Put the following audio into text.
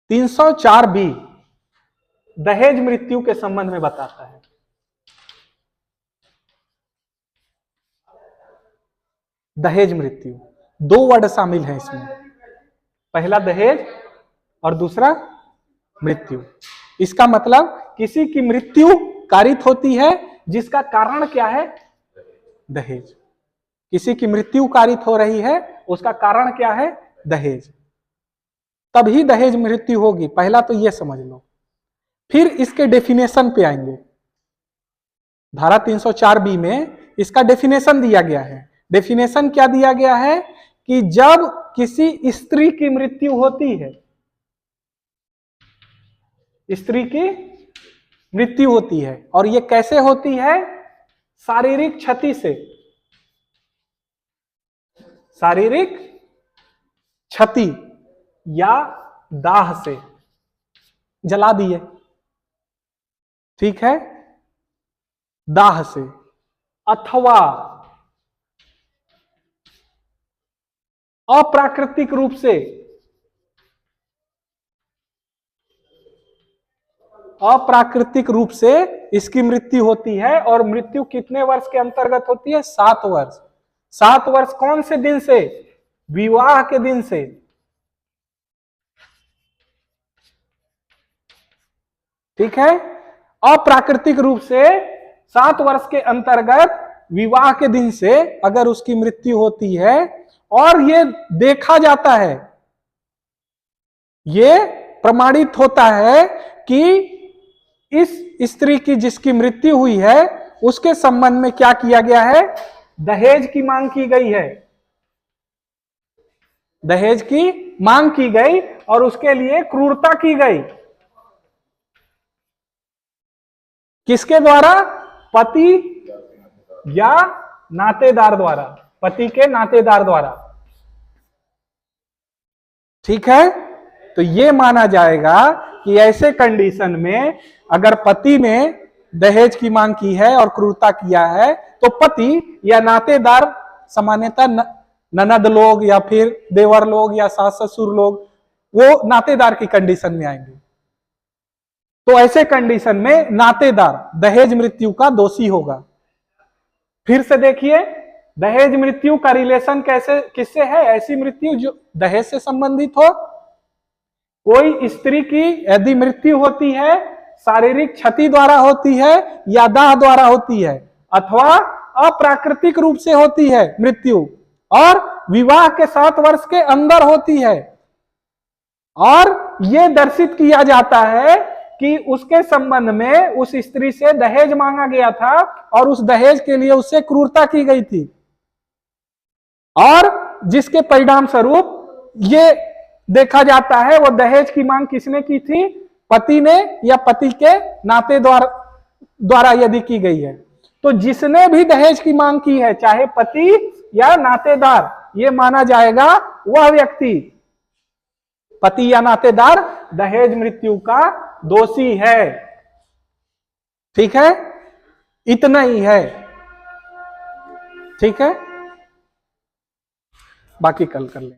304B दहेज मृत्यु के संबंध में बताता है। दहेज मृत्यु, दो वर्ड शामिल हैं इसमें, पहला दहेज और दूसरा मृत्यु। इसका मतलब किसी की मृत्यु कारित होती है जिसका कारण क्या है? दहेज। किसी की मृत्यु कारित हो रही है, उसका कारण क्या है? दहेज। तभी दहेज मृत्यु होगी, पहला तो यह समझ लो। फिर इसके डेफिनेशन पे आएंगे। धारा 304B में इसका डेफिनेशन दिया गया है। डेफिनेशन क्या दिया गया है कि जब किसी स्त्री की मृत्यु होती है, स्त्री की मृत्यु होती है, और यह कैसे होती है? शारीरिक क्षति से। शारीरिक क्षति या दाह से, जला दिए, ठीक है, दाह से, अथवा अप्राकृतिक रूप से, अप्राकृतिक रूप से इसकी मृत्यु होती है। और मृत्यु कितने वर्ष के अंतर्गत होती है? 7 वर्ष। 7 वर्ष कौन से दिन से? विवाह के दिन से। ठीक है, अप्राकृतिक रूप से 7 वर्ष के अंतर्गत विवाह के दिन से अगर उसकी मृत्यु होती है और ये देखा जाता है, ये प्रमाणित होता है कि इस स्त्री की जिसकी मृत्यु हुई है उसके संबंध में क्या किया गया है? दहेज की मांग की गई है। दहेज की मांग की गई और उसके लिए क्रूरता की गई। किसके द्वारा? पति या नातेदार द्वारा, पति के नातेदार द्वारा। ठीक है, तो यह माना जाएगा कि ऐसे कंडीशन में अगर पति ने दहेज की मांग की है और क्रूरता किया है तो पति या नातेदार, सामान्यतः ननद लोग या फिर देवर लोग या सास ससुर लोग, वो नातेदार की कंडीशन में आएंगे। तो ऐसे कंडीशन में नातेदार दहेज मृत्यु का दोषी होगा। फिर से देखिए, दहेज मृत्यु का रिलेशन कैसे किससे है? ऐसी मृत्यु जो दहेज से संबंधित हो। कोई स्त्री की यदि मृत्यु होती है, शारीरिक क्षति द्वारा होती है या दाह द्वारा होती है, अथवा अप्राकृतिक रूप से होती है मृत्यु, और विवाह के 7 वर्ष के अंदर होती है, और यह दर्शित किया जाता है कि उसके संबंध में उस स्त्री से दहेज मांगा गया था और उस दहेज के लिए उससे क्रूरता की गई थी, और जिसके परिणाम स्वरूप ये देखा जाता है वो दहेज की मांग किसने की थी? पति ने या पति के नाते द्वारा यदि की गई है, तो जिसने भी दहेज की मांग की है, चाहे पति या नातेदार, ये माना जाएगा वह व्यक्ति, पति या नातेदार, दहेज मृत्यु का दोषी है। ठीक है, इतना ही है। ठीक है, बाकी कल कर लें।